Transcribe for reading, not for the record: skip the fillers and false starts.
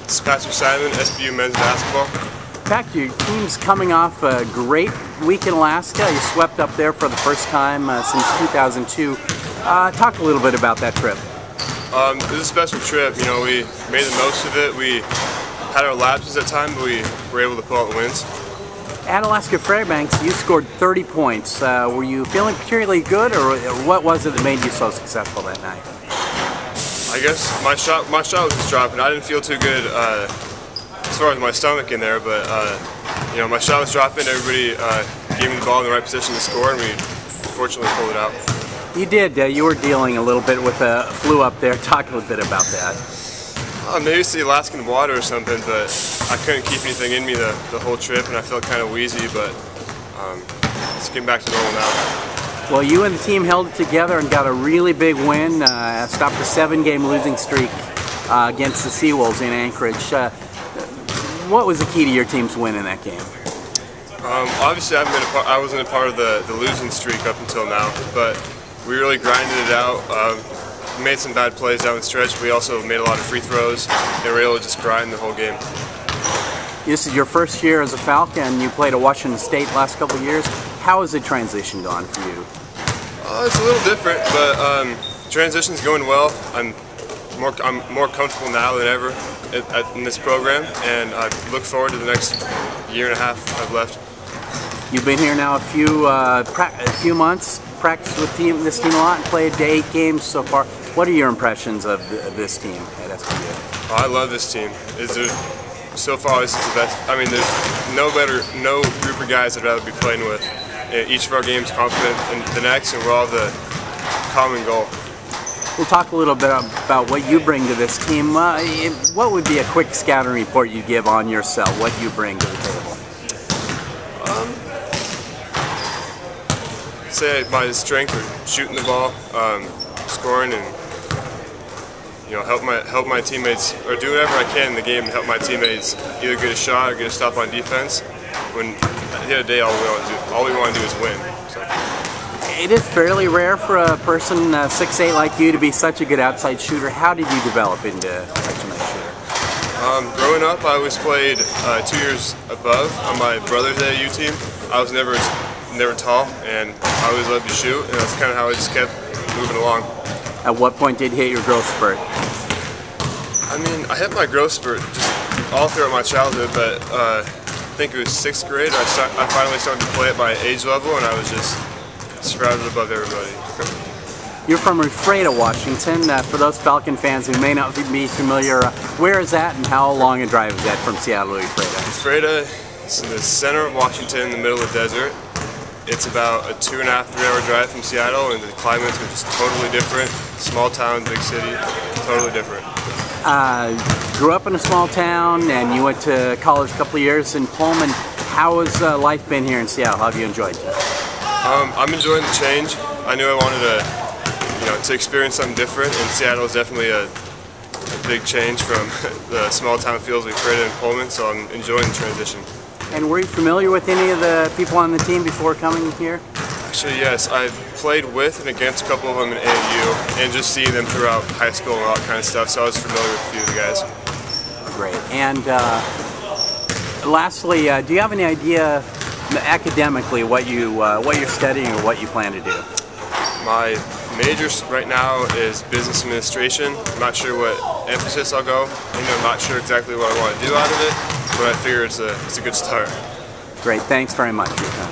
It's Pastor Simon, SPU men's basketball. Pat, your team's coming off a great week in Alaska. You swept up there for the first time since 2002. Talk a little bit about that trip. It was a special trip. You know, we made the most of it. We had our lapses at times, but we were able to pull out the wins. At Alaska Fairbanks, you scored 30 points. Were you feeling particularly good, or what was it that made you so successful that night? I guess my shot was just dropping. I didn't feel too good as far as my stomach in there, but you know, my shot was dropping. Everybody gave me the ball in the right position to score, and we fortunately pulled it out. You did. You were dealing a little bit with a flu up there. Talk a little bit about that. Maybe it's the Alaskan water or something, but I couldn't keep anything in me the whole trip, and I felt kind of wheezy, but it's getting back to normal now. Well, you and the team held it together and got a really big win, stopped a 7-game losing streak against the Seawolves in Anchorage. What was the key to your team's win in that game? Obviously, I wasn't a part of the losing streak up until now, but we really grinded it out. We made some bad plays down the stretch, but we also made a lot of free throws, and we were able to just grind the whole game. This is your first year as a Falcon. You played at Washington State the last couple of years. How has the transition gone for you? It's a little different, but transition's going well. I'm more comfortable now than ever in this program, and I look forward to the next year and a half I've left. You've been here now a few months, practiced with this team a lot, and played 8 games so far. What are your impressions of this team at SPU? I love this team. So far, this is the best. I mean, there's no group of guys I'd rather be playing with. Each of our games complement the next, and we're all the common goal. We'll talk a little bit about what you bring to this team. What would be a quick scouting report you give on yourself? What you bring to the table? Say my strength are shooting the ball, scoring, and you know, help my teammates, or do whatever I can in the game to help my teammates either get a shot or get a stop on defense. When at the end of the day, all we want to do is win. So. It is fairly rare for a person 6'8" like you to be such a good outside shooter. How did you develop into such a nice shooter? Growing up, I always played 2 years above on my brother's AAU team. I was never tall, and I always loved to shoot, and that's kind of how I just kept moving along. At what point did you hit your growth spurt? I mean, I hit my growth spurt just all throughout my childhood, but I think it was 6th grade. I finally started to play at my age level, and I was just sprouted above everybody. You're from Ephrata, Washington. For those Falcon fans who may not be familiar, where is that, and how long a drive is that from Seattle to Ephrata? Ephrata is in the center of Washington, in the middle of the desert. It's about a 2.5 to 3 hour drive from Seattle, and the climates are just totally different. Small town, big city, totally different. Grew up in a small town, and you went to college a couple of years in Pullman. How has life been here in Seattle? How have you enjoyed it? I'm enjoying the change. I knew I wanted to experience something different, and Seattle is definitely a big change from the small town feels we've created in Pullman, so I'm enjoying the transition. And were you familiar with any of the people on the team before coming here? Actually, yes. I played with and against a couple of them in AAU, and just seeing them throughout high school and all that kind of stuff, so I was familiar with a few of the guys. Great. And lastly, do you have any idea academically what you're studying or what you plan to do? My major right now is business administration. I'm not sure what emphasis I'll go. I'm not sure exactly what I want to do out of it, but I figure it's a good start. Great. Thanks very much for your time.